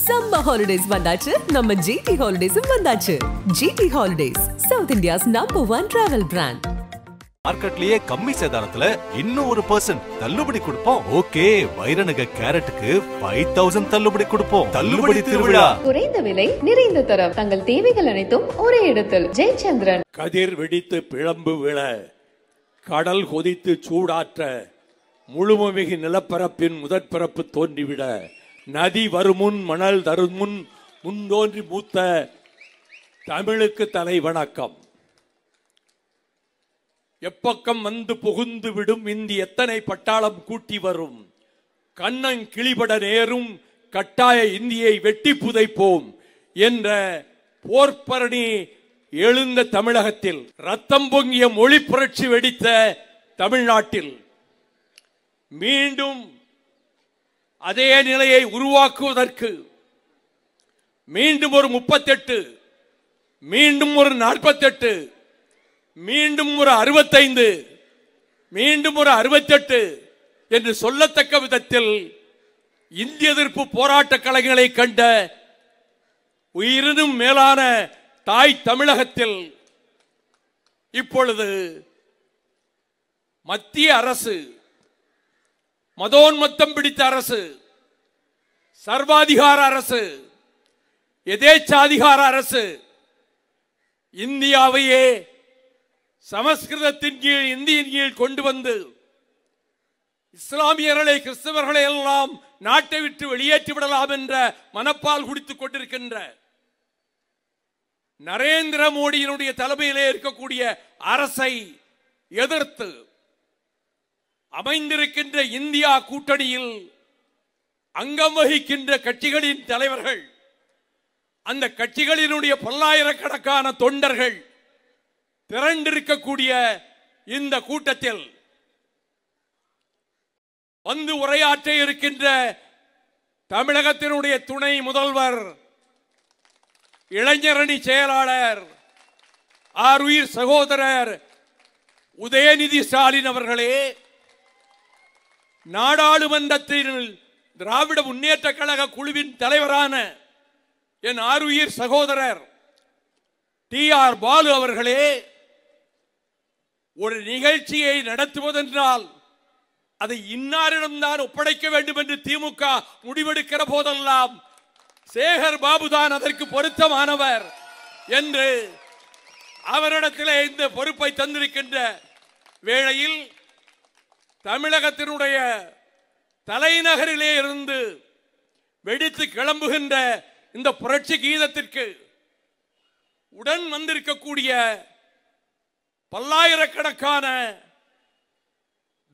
Summer holidays வந்தாச்சு, நம்ம GT Holidays வந்தாச்சு. GT Holidays, South India's #1 travel brand. மார்க்கெட்லயே கம்மி சேதாரத்துல இன்னும் 1% தள்ளுபடி கொடுப்போம். ஓகே, வைரநக கேரட்டுக்கு 5000 தள்ளுபடி கொடுப்போம். தள்ளுபடி திருவிழா. குறைந்த விலை, நிறைந்த தரம். தங்கள் தேவைகள் அனைத்தும் ஒரே இடத்தில். ஜெயச்சந்திரன். கதிர் வெடித்து பிளம்பு விழ, கடல் கொதித்து சூடாற்ற, முழுமமிகு நிலப்பரப்பின் முதற்பரப்பு தோன்றிவிட, நதி வருமுன் மணல் தருமுன் முன்தோன்றி மூத்த தமிழுக்கு தலை வணக்கம். எப்பக்கம் வந்து புகுந்து விடும் இந்தி எத்தனை பட்டாளம் கூட்டி வரும், கண்ணன் கிளிபட நேரும் கட்டாய இந்தியை வெட்டி புதைப்போம் என்ற போர்ப்பரணி எழுந்த தமிழகத்தில், ரத்தம் பொங்கிய மொழி புரட்சி வெடித்த தமிழ்நாட்டில் மீண்டும் அதே நிலையை உருவாக்குவதற்கு மீண்டும் ஒரு 38, மீண்டும் ஒரு 48, மீண்டும் ஒரு 65, மீண்டும் ஒரு 68 என்று சொல்லத்தக்க விதத்தில் இந்திய எதிர்ப்பு போராட்ட கலைஞர்களை கண்ட உயிரினும் மேலான தாய் தமிழகத்தில் இப்பொழுது மத்திய அரசு, மதோன்மத்தம் பிடித்த அரசு, சர்வாதிகார அரசு, எதேச்சாதிகார அரசு இந்தியாவையே சமஸ்கிருதத்தின் கீழ், இந்தியின் கீழ் கொண்டு வந்து இஸ்லாமியர்களை, கிறிஸ்தவர்களை எல்லாம் நாட்டை விட்டு வெளியேற்றி விடலாம் என்ற மனப்பால் குடித்துக் கொண்டிருக்கின்ற நரேந்திர மோடியினுடைய தலைமையிலே இருக்கக்கூடிய அரசை எதிர்த்து அமைந்திருக்கின்ற இந்தியா கூட்டணியில் அங்கம் வகிக்கின்ற கட்சிகளின் தலைவர்கள், அந்த கட்சிகளினுடைய பல்லாயிரக்கணக்கான தொண்டர்கள் திரண்டிருக்கக்கூடிய இந்த கூட்டத்தில் வந்து உரையாற்ற இருக்கின்ற தமிழகத்தினுடைய துணை முதல்வர், இளைஞரணி செயலாளர், ஆருயிர் சகோதரர் உதயநிதி ஸ்டாலின் அவர்களே, நாடாளுமன்றத்தில் திராவிட முன்னேற்ற கழக குழுவின் தலைவரான என் ஆருயிர் சகோதரர் TR பாலு அவர்களே, ஒரு நிகழ்ச்சியை நடத்துவதென்றால் அதை இன்னாரிடம்தான் ஒப்படைக்க வேண்டும் என்று திமுக முடிவெடுக்கிற போதெல்லாம் சேகர் பாபுதான் அதற்கு பொருத்தமானவர் என்று அவரிடத்திலே இந்த பொறுப்பை தந்திருக்கின்ற வேளையில், தமிழகத்தினுடைய தலைநகரிலே இருந்து வெடித்து கிளம்புகின்ற இந்த புரட்சி கீதத்திற்கு உடன் வந்திருக்கக்கூடிய பல்லாயிரக்கணக்கான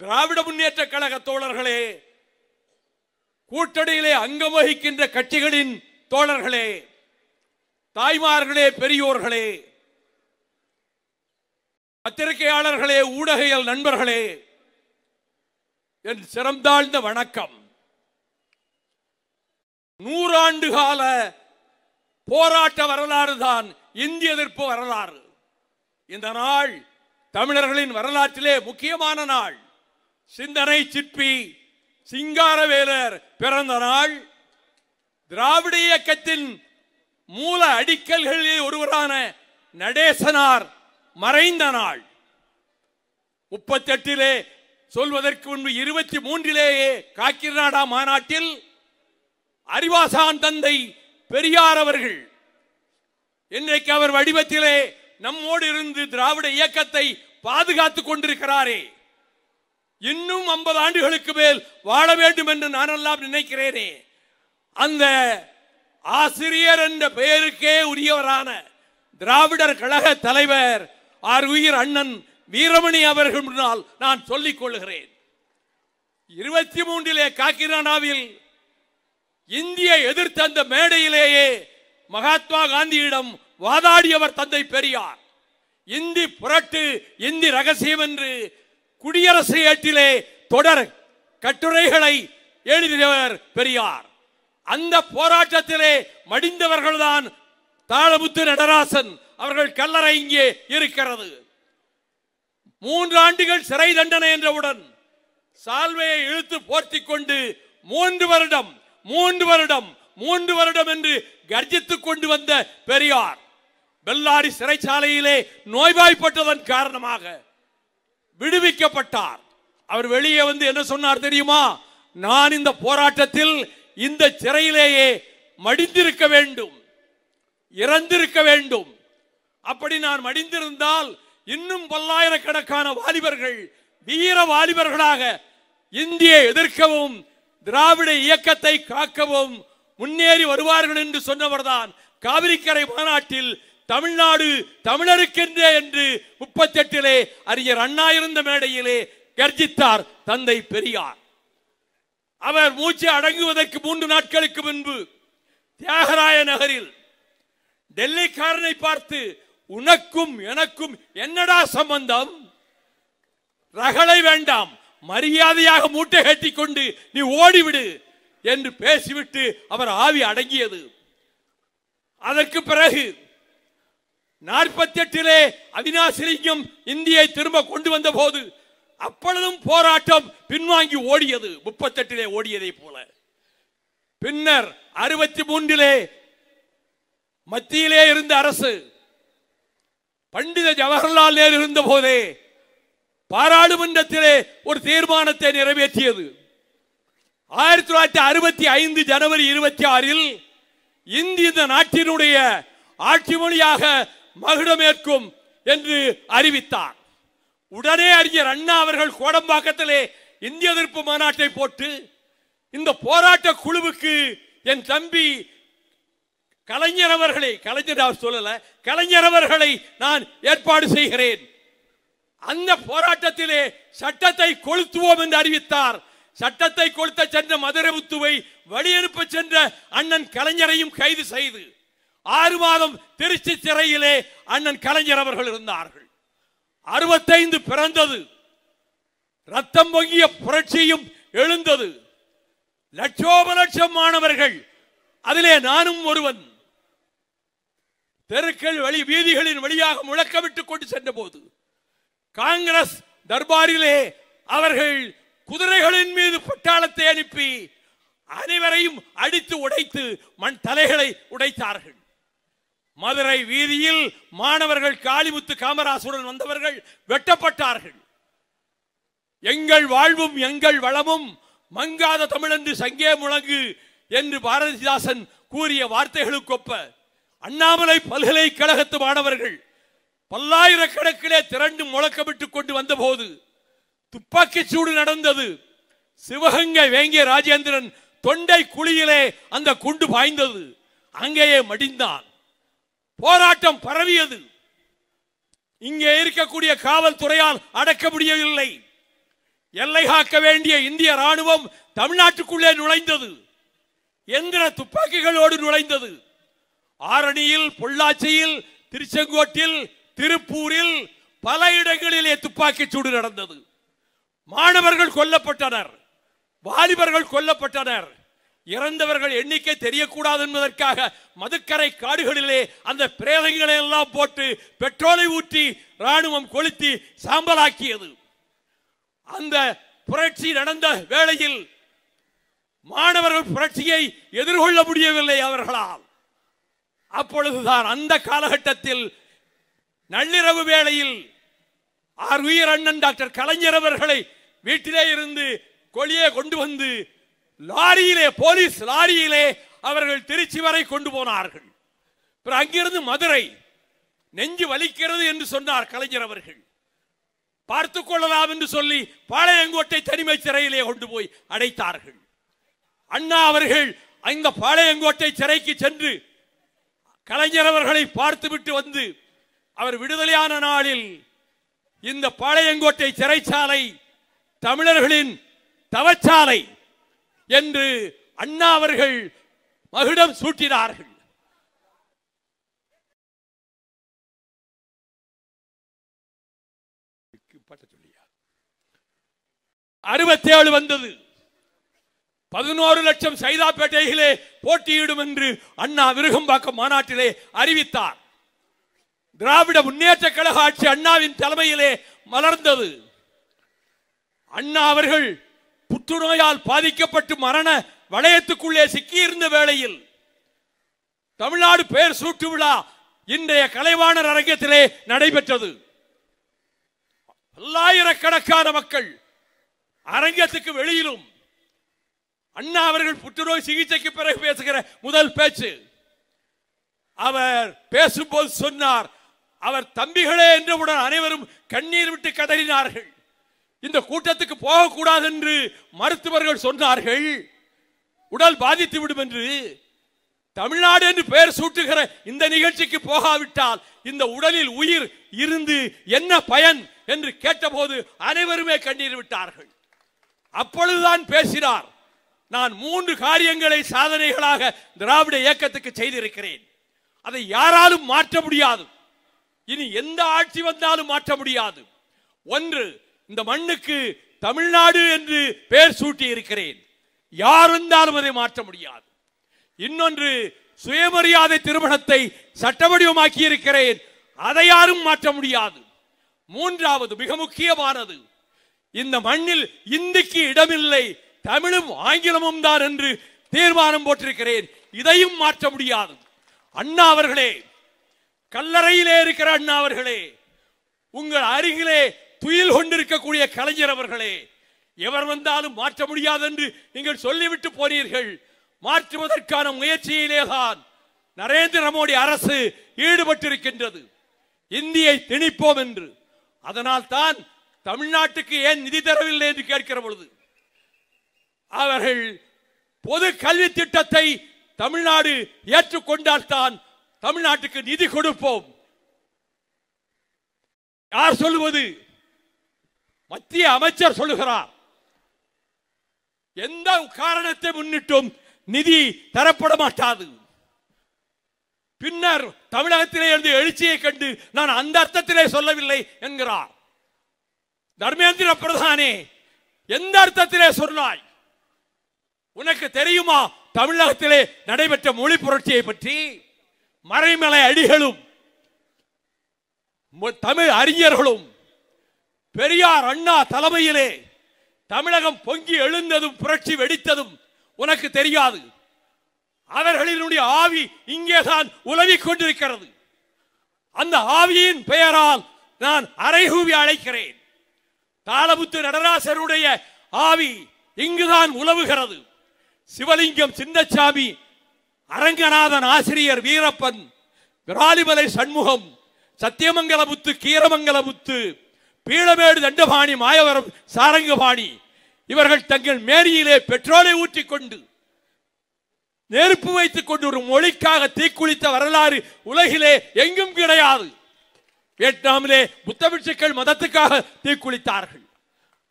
திராவிட முன்னேற்ற கழக தோழர்களே, கூட்டணியிலே அங்கம் வகிக்கின்ற கட்சிகளின் தோழர்களே, தாய்மார்களே, பெரியோர்களே, பத்திரிகையாளர்களே, ஊடக நண்பர்களே, என் சிறந்தாழ்ந்த வணக்கம். 100 ஆண்டு கால போராட்ட வரலாறு தான் இந்திய எதிர்ப்பு வரலாறு. இந்த நாள் தமிழர்களின் வரலாற்றிலே முக்கியமான நாள். சிந்தனை சிற்பி சிங்காரவேலர் பிறந்த நாள். திராவிட இயக்கத்தின் மூல அடிக்கல்களில் ஒருவரான நடேசனார் மறைந்த நாள். 38 சொல்வதற்கு முன்பு 23 காக்கிநாடா மாநாட்டில் அறிவாசான் தந்தை பெரியார் அவர்கள் இன்றைக்கு அவர் வடிவத்திலே நம்மோடு இருந்து திராவிட இயக்கத்தை பாதுகாத்துக் கொண்டிருக்கிறாரே, இன்னும் 50 ஆண்டுகளுக்கு மேல் வாழ வேண்டும் என்று நானெல்லாம் நினைக்கிறேனே, அந்த ஆசிரியர் என்ற பெயருக்கே உரியவரான திராவிடர் கழக தலைவர் ஆருயிர் அண்ணன் வீரமணி அவர்கள் முன்னால் நான் சொல்லிக் கொள்கிறேன். 23 காக்கிநாடாவில் இந்திய எதிர்த்த அந்த மேடையிலேயே மகாத்மா காந்தியிடம் வாதாடியவர் தந்தை பெரியார். இந்தி புரட்டு, இந்தி ரகசியம் என்று குடியரசு ஏட்டிலே தொடர் கட்டுரைகளை எழுதியவர் பெரியார். அந்த போராட்டத்திலே மடிந்தவர்கள்தான் தாளமுத்து நடராசன் அவர்கள் கல்லறை இங்கே இருக்கிறது. 3 ஆண்டுகள் சிறை தண்டனை என்றவுடன் சால்வையை இழுத்து போர்த்திக் கொண்டு 3 வருடம் 3 வருடம் என்று கர்ஜித்துக் கொண்டு வந்த பெரியார் பெல்லாரி சிறைச்சாலையிலே நோய்வாய்ப்பட்டதன் காரணமாக விடுவிக்கப்பட்டார். அவர் வெளியே வந்து என்ன சொன்னார் தெரியுமா? நான் இந்த போராட்டத்தில் இந்த சிறையிலேயே மடிந்திருக்க வேண்டும், இறந்திருக்க வேண்டும். அப்படி நான் மடிந்திருந்தால் இன்னும் பல்லாயிரக்கணக்கான வாலிபர்கள் வீர வாலிபர்களாக இந்தியை எதிர்க்கவும் திராவிட இயக்கத்தை காக்கவும் முன்னேறி வருவார்கள் என்று சொன்னவர்தான் காவிரிக்கரை மாநாட்டில் தமிழ்நாடு தமிழருக்கென்றே என்று 38 அறிஞர் அண்ணா இருந்த மேடையிலே கர்ஜித்தார் தந்தை பெரியார். அவர் மூச்சு அடங்குவதற்கு 3 நாட்களுக்கு முன்பு தியாகராய நகரில் டெல்லிக்காரனை பார்த்து, உனக்கும் எனக்கும் என்னடா சம்பந்தம், ரகளை வேண்டாம், மரியாதையாக மூட்டை கட்டிக் கொண்டு நீ ஓடிவிடு என்று பேசிவிட்டு அவர் ஆவி அடங்கியது. அதற்கு பிறகு 48 அவினாசிலிங்கம் இந்தியை திரும்ப கொண்டு வந்த போது அப்பொழுதும் போராட்டம் பின்வாங்கி ஓடியது, 38 ஓடியதை போல. பின்னர் 63 மத்தியிலே இருந்த அரசு பண்டித ஜவஹர்லால் நேரு இருந்த போதே பாராளுமன்றத்திலே ஒரு தீர்மானத்தை நிறைவேற்றியது. 1965 ஜனவரி 26 இந்தி இந்த நாட்டினுடைய ஆட்சி மொழியாக மகுடமேற்கும் என்று அறிவித்தார். உடனே அறிஞர் அண்ணா அவர்கள் கோடம்பாக்கத்திலே இந்திய எதிர்ப்பு மாநாட்டை போட்டு இந்த போராட்ட குழுவுக்கு என் தம்பி கலைஞர் அவர்களை, கலைஞர் சொல்லல, கலைஞர் அவர்களை நான் ஏற்பாடு செய்கிறேன், அந்த போராட்டத்திலே சட்டத்தை கொளுத்துவோம் என்று அறிவித்தார். சட்டத்தை கொளுத்த சென்ற மதுரமுத்துவை வழியனுப்ப சென்ற அண்ணன் கலைஞரையும் கைது செய்து 6 மாதம் திருச்சி சிறையிலே அண்ணன் கலைஞர் அவர்கள் இருந்தார்கள். 65 பிறந்தது, ரத்தம் பொங்கிய புரட்சியும் எழுந்தது. லட்சோப லட்சம் மாணவர்கள், அதிலே நானும் ஒருவன், தெருக்கள் வழி வீதிகளின் வழியாக முழக்கமிட்டுக் கொண்டு சென்ற போது காங்கிரஸ் தர்பாரிலே அவர்கள் குதிரைகளின் மீது பட்டாளத்தை அனுப்பி அனைவரையும் அடித்து உடைத்து மண் தலைகளை உடைத்தார்கள். மதுரை வீதியில் மாணவர்கள் காளிமுத்து காமராசுடன் வந்தவர்கள் வெட்டப்பட்டார்கள். எங்கள் வாழ்வும் எங்கள் வளமும் மங்காத தமிழென்று சங்கே முழங்கு என்று பாரதிதாசன் கூறிய வார்த்தைகளுக்கொப்ப அண்ணாமலை பல்கலைக்கழகத்து மாணவர்கள் பல்லாயிரக்கணக்கிலே திரண்டு முழக்கமிட்டுக் கொண்டு வந்த போது துப்பாக்கி சூடு நடந்தது. சிவகங்கை வேங்கிய ராஜேந்திரன் தொண்டை குழியிலே அந்த குண்டு பாய்ந்தது, அங்கேயே மடிந்தான். போராட்டம் பரவியது. இங்கே இருக்கக்கூடிய காவல்துறையால் அடக்க முடியவில்லை. எல்லை காக்க வேண்டிய இந்திய ராணுவம் தமிழ்நாட்டுக்குள்ளே நுழைந்தது, எந்திர துப்பாக்கிகளோடு நுழைந்தது. ஆரணியில், பொள்ளாச்சியில், திருச்செங்கோட்டில், திருப்பூரில் பல இடங்களிலே துப்பாக்கி சூடு நடந்தது. மாணவர்கள் கொல்லப்பட்டனர், வாலிபர்கள் கொல்லப்பட்டனர். இறந்தவர்கள் எண்ணிக்கை தெரியக்கூடாது என்பதற்காக மதுக்கரை காடுகளிலே அந்த பிரேதங்களை எல்லாம் போட்டு பெட்ரோலை ஊற்றி ராணுவம் கொளுத்தி சாம்பலாக்கியது. அந்த புரட்சி நடந்த வேளையில் மாணவர்கள் புரட்சியை எதிர்கொள்ள முடியவில்லை அவர்களால். அப்பொழுதுதான் அந்த காலகட்டத்தில் நள்ளிரவு வேளையில் உயிர் அண்ணன் டாக்டர் கலைஞர் அவர்களை வீட்டிலே இருந்து கொடியே கொண்டு வந்து லாரியிலே, போலீஸ் லாரியிலே அவர்கள் திருச்சி வரை கொண்டு போனார்கள். அங்கிருந்து மதுரை, நெஞ்சு வலிக்கிறது என்று சொன்னார் கலைஞர் அவர்கள். பார்த்துக் கொள்ளலாம் என்று சொல்லி பாளையங்கோட்டை தனிமை சிறையிலே கொண்டு போய் அடைத்தார்கள். அண்ணா அவர்கள் அந்த பாளையங்கோட்டை சிறைக்கு சென்று கலைஞர் அவர்களை பார்த்துவிட்டு வந்து அவர் விடுதலையான நாளில் இந்த பாளையங்கோட்டை சிறைச்சாலை தமிழர்களின் தவச்சாலை என்று அண்ணா அவர்கள் மகுடம் சூட்டினார்கள். அறுபத்தேழு வந்தது. 11 லட்சம் சைதாப்பேட்டையிலே போட்டியிடும் என்று அண்ணா விருகம்பாக்கம் மாநாட்டிலே அறிவித்தார். திராவிட முன்னேற்ற கழக ஆட்சி அண்ணாவின் தலைமையிலே மலர்ந்தது. அண்ணா அவர்கள் புற்றுநோயால் பாதிக்கப்பட்டு மரண வளையத்துக்குள்ளே சிக்கியிருந்த வேளையில் தமிழ்நாடு பெயர் சூட்டு விழா இன்றைய கலைவாணர் அரங்கத்திலே நடைபெற்றது. பல்லாயிரக்கணக்கான மக்கள் அரங்கத்துக்கு வெளியிலும். அண்ணா அவர்கள் புற்றுநோய் சிகிச்சைக்கு பிறகு பேசுகிற முதல் பேச்சு. அவர் பேசும்போது சொன்னார், அவர் தம்பிகளே என்றவுடன் அனைவரும் கண்ணீர் விட்டு கதறினார்கள். இந்த கூட்டத்துக்கு போகக்கூடாது என்று மருத்துவர்கள் சொன்னார்கள், உடல் பாதித்து விடும் என்று. தமிழ்நாடு என்று பெயர் சூட்டுகிற இந்த நிகழ்ச்சிக்கு போகாவிட்டால் இந்த உடலில் உயிர் இருந்து என்ன பயன் என்று கேட்டபோது அனைவருமே கண்ணீர் விட்டார்கள். அப்பொழுதுதான் பேசினார், நான் 3 காரியங்களை சாதனைகளாக திராவிட இயக்கத்துக்கு செய்திருக்கிறேன். அதை யாராலும் மாற்ற முடியாது, இனி எந்த ஆட்சி வந்தாலும் மாற்ற முடியாது. ஒன்று, இந்த மண்ணுக்கு தமிழ்நாடு என்று பெயர் சூட்டி இருக்கிறேன், யார் வந்தாலும் அதை மாற்ற முடியாது. இன்னொன்று, சுயமரியாதை திருமணத்தை சட்ட வடிவமாக்கி இருக்கிறேன், அதை யாரும் மாற்ற முடியாது. மூன்றாவது, மிக முக்கியமானது, இந்த மண்ணில் இந்திக்கு இடமில்லை, தமிழும் ஆங்கிலமும் தான் என்று தீர்மானம் போட்டிருக்கிறேன், இதையும் மாற்ற முடியாது. அண்ணா அவர்களே, கல்லறையிலே இருக்கிற அண்ணா அவர்களே, உங்கள் அருகிலே துயில் கொண்டிருக்கக்கூடிய கலைஞர் அவர்களே, எவர் வந்தாலும் மாற்ற முடியாது என்று நீங்கள் சொல்லிவிட்டு போனீர்கள். மாற்றுவதற்கான முயற்சியிலேதான் நரேந்திர மோடி அரசு ஈடுபட்டிருக்கின்றது, இந்தியை திணிப்போம் என்று. அதனால் தான் தமிழ்நாட்டுக்கு ஏன் நிதி தரவில்லை என்று கேட்கிற பொழுது அவர்கள் பொது கல்வி திட்டத்தை தமிழ்நாடு ஏற்றுக்கொண்டால் தான் தமிழ்நாட்டுக்கு நிதி கொடுப்போம். யார் சொல்லுவது? மத்திய அமைச்சர் சொல்லுகிறார். எந்த காரணத்தை முன்னிட்டும் நிதி தரப்பட மாட்டாது. பின்னர் தமிழகத்திலே இருந்து எழுச்சியை கண்டு நான் அந்த அர்த்தத்திலே சொல்லவில்லை என்கிறார். தர்மேந்திர பிரதானே, எந்த அர்த்தத்திலே சொன்னாய்? உனக்கு தெரியுமா தமிழகத்திலே நடைபெற்ற மொழி புரட்சியை பற்றி? மறைமலை அடிகளும் தமிழ் அறிஞர்களும் பெரியார் அண்ணா தலைமையிலே தமிழகம் பொங்கி எழுந்ததும் புரட்சி வெடித்ததும் உனக்கு தெரியாது. அவர்களினுடைய ஆவி இங்கேதான் உலவிக் கொண்டிருக்கிறது. அந்த ஆவியின் பெயரால் நான் அரைகூவி அழைக்கிறேன். தாளமுத்து நடராசருடைய ஆவி இங்குதான் உலவுகிறது. சிவலிங்கம் சின்னசாமி, அரங்கநாதன் ஆசிரியர் வீரப்பன், விராலிமலை சண்முகம், சத்தியமங்கலமுத்து கீரமங்கலமுத்து, பீளமேடு தண்டபாணி, மாயவரம் சாரங்கபாணி, இவர்கள் தங்கள் மேரியிலே பெட்ரோலை ஊற்றிக்கொண்டு நெருப்பு வைத்துக் கொண்டு ஒரு மொழிக்காக தீக்குளித்த வரலாறு உலகிலே எங்கும் கிடையாது. வியட்நாமிலே புத்த பிட்சுக்கள் மதத்துக்காக தீக்குளித்தார்கள்.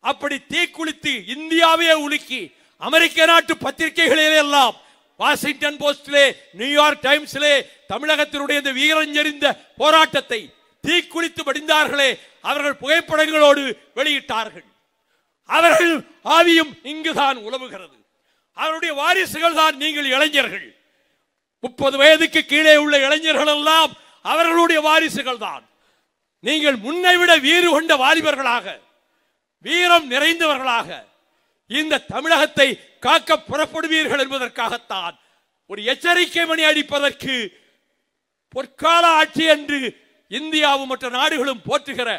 அப்படி தீக்குளித்து இந்தியாவையே உலுக்கி அமெரிக்க நாட்டு பத்திரிகைகளிலே எல்லாம், வாஷிங்டன் போஸ்டிலே, நியூயார்க் டைம்ஸிலே தமிழகத்தினுடைய இந்த வீரஞ்செறிந்த போராட்டத்தை தீக்குளித்து படிந்தார்களே, அவர்கள் புகைப்படங்களோடு வெளியிட்டார்கள். அவர்கள் ஆவியும் இங்குதான் உலவுகிறது. அவருடைய வாரிசுகள் தான் நீங்கள் இளைஞர்கள். 30 வயதுக்கு கீழே உள்ள இளைஞர்கள் எல்லாம் அவர்களுடைய வாரிசுகள் தான். நீங்கள் முன்னை விட வீறு கொண்ட வாலிபர்களாக, வீரம் நிறைந்தவர்களாக இந்த தமிழகத்தை காக்க புறப்படுவீர்கள் என்பதற்காகத்தான் ஒரு எச்சரிக்கை மணி அடிப்பதற்கு பொற்கால ஆட்சி என்று இந்தியாவும் மற்ற நாடுகளும் போற்றுகிற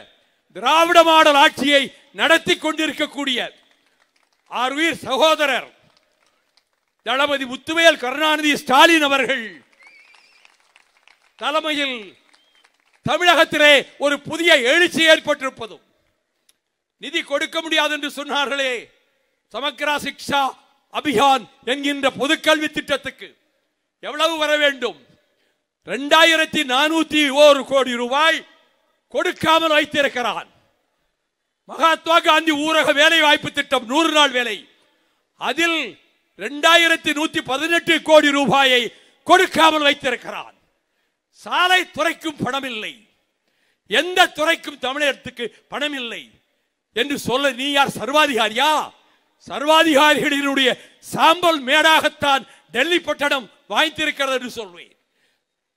திராவிட மாடல் ஆட்சியை நடத்தி கொண்டிருக்கக்கூடிய ஆர்வீர் சகோதரர் தளபதி முத்துவேல் கருணாநிதி ஸ்டாலின் அவர்கள் தலைமையில் தமிழகத்திலே ஒரு புதிய எழுச்சி ஏற்பட்டிருப்பதும், நிதி கொடுக்க முடியாது என்று சொன்னார்களே, சமக்ரா சிக்ஷா அபியான் என்கின்ற பொதுக்கல்வி திட்டத்துக்கு எவ்வளவு வர வேண்டும்? 2401 கோடி ரூபாய் கொடுக்காமல் வைத்திருக்கிறான். மகாத்மா காந்தி ஊரக வேலை வாய்ப்பு திட்டம் 100 நாள் வேலை, அதில் 2118 கோடி ரூபாயை கொடுக்காமல் வைத்திருக்கிறான். சாலை துறைக்கும் பணம் இல்லை, எந்த துறைக்கும் தமிழகத்துக்கு பணம் இல்லை என்று சொல்ல நீ யார்? சர்வாதிகாரியா? சர்வாதிகாரிகளினுடைய சாம்பல் மேடாகத்தான் டெல்லி பட்டணம் வாய்த்திருக்கிறது என்று சொல்வேன்.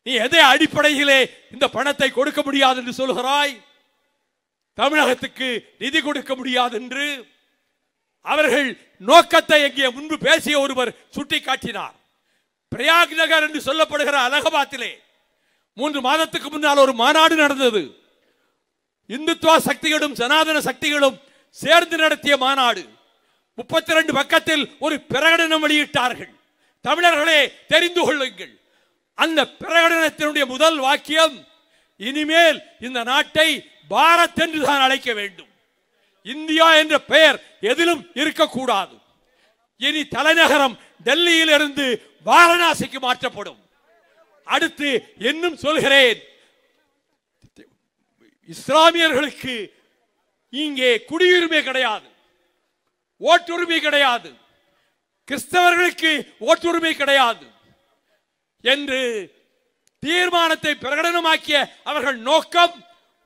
நீ எதை அடிப்படையிலே இந்த பணத்தை கொடுக்க முடியாது என்று சொல்கிறாய்? தமிழகத்துக்கு நிதி கொடுக்க முடியாது என்று. அவர்கள் நோக்கத்தை எங்கே முன்பு பேசிய ஒருவர் சுட்டிக்காட்டினார். பிரயாக் நகர் என்று சொல்லப்படுகிற அலகாபாத்திலே 3 மாதத்துக்கு முன்னால் ஒரு மாநாடு நடந்தது. இந்துத்துவ சக்திகளும் சனாதன சக்திகளும் சேர்ந்து நடத்திய மாநாடு. 32 பக்கத்தில் ஒரு பிரகடனம் வெளியிட்டார்கள். தமிழர்களே தெரிந்து கொள்ளுங்கள், அந்த பிரகடனத்தினுடைய முதல் வாக்கியம், இனிமேல் இந்த நாட்டை பாரத் என்று தான் அழைக்க வேண்டும், இந்தியா என்ற பெயர் எதிலும் இருக்கக்கூடாது. இனி தலைநகரம் டெல்லியில் இருந்து வாரணாசிக்கு மாற்றப்படும். அடுத்து இன்னும் சொல்கிறேன், இஸ்லாமியர்களுக்கு இங்கே குடியுரிமை கிடையாது, ஓட்டுரிமை கிடையாது, கிறிஸ்தவர்களுக்கு ஓட்டுரிமை கிடையாது என்று தீர்மானத்தை பிரகடனமாக்கிய அவர்கள் நோக்கம்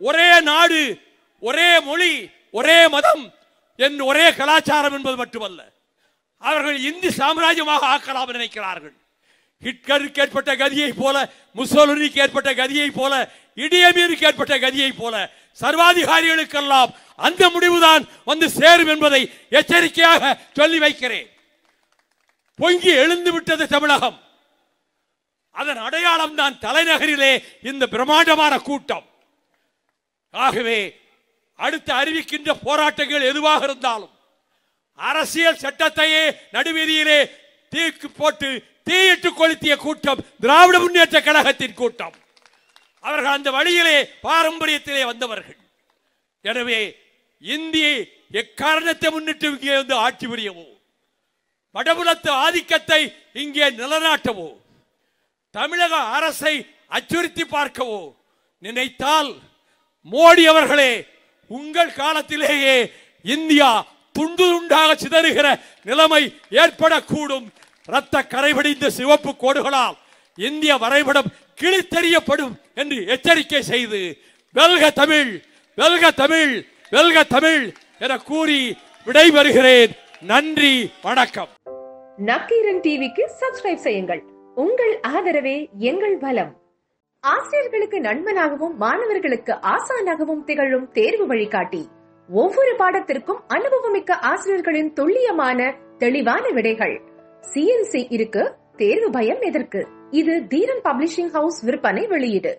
ஒரே நாடு, ஒரே மொழி, ஒரே மதம் என்று ஒரே கலாச்சாரம் என்பது மட்டுமல்ல, அவர்கள் இந்தி சாம்ராஜ்யமாக ஆக்கலாம் நினைக்கிறார்கள். ஹிட்லருக்கு ஏற்பட்ட கதியை போல, முசோலினிக்கு ஏற்பட்ட கதியை போல, இடியமீனுக்கு ஏற்பட்ட கதியை போல சர்வாதிகாரிகளுக்கெல்லாம் அந்த முடிவுதான் வந்து சேரும் என்பதை எச்சரிக்கையாக சொல்லி வைக்கிறேன். பொங்கி எழுந்து விட்டது தமிழகம். அதன் அடையாளம் தான் தலைநகரிலே இந்த பிரம்மாண்டமான கூட்டம். ஆகவே அடுத்த அறிவிக்கின்ற போராட்டங்கள் எதுவாக இருந்தாலும் அரசியல் சட்டத்தையே நடுவீதியிலே தீக்கு போட்டு தீயிட்டு கொளுத்திய கூட்டம் திராவிட முன்னேற்ற கழகத்தின் கூட்டம். அவர்கள் அந்த வழியிலே பாரம்பரியத்திலே வந்தவர்கள். எனவே இந்திய எக்காரணத்தை முன்னிட்டு இங்கே வந்து ஆட்சி புரியவோ, வடபுலத்து ஆதிக்கத்தை இங்கே நிலநாட்டவோ, தமிழக அரசை அச்சுறுத்தி பார்க்கவோ நினைத்தால், மோடி அவர்களே, உங்கள் காலத்திலேயே இந்தியா துண்டு துண்டாக சிதறுகிற நிலைமை ஏற்படக்கூடும். இரத்த கரைபடிந்த சிவப்பு கோடுகளால் இந்திய வரைபடம் கிழித்தெறியப்படும் என்று எச்சரிக்கை செய்து, வெல்க தமிழ், வெல்க தமிழ், வெல்க தமிழ் என கூறி விடைபெறுகிறேன். நன்றி, வணக்கம். நக்கீரன் டிவிக்கு சப்ஸ்கிரைப் செய்யுங்கள். உங்கள் ஆதரவே எங்கள் பலம். ஆசிரியர்களுக்கு நண்பனாகவும் மாணவர்களுக்கு ஆசானாகவும் திகழும் தேர்வு வழிகாட்டி. ஒவ்வொரு பாடத்திற்கும் அனுபவமிக்க ஆசிரியர்களின் துல்லியமான தெளிவான விடைகள். CNC இருக்கு, தேர்வு பயம் எதற்கு? இது தீரன் பப்ளிஷிங் ஹவுஸ் விற்பனை வெளியீடு.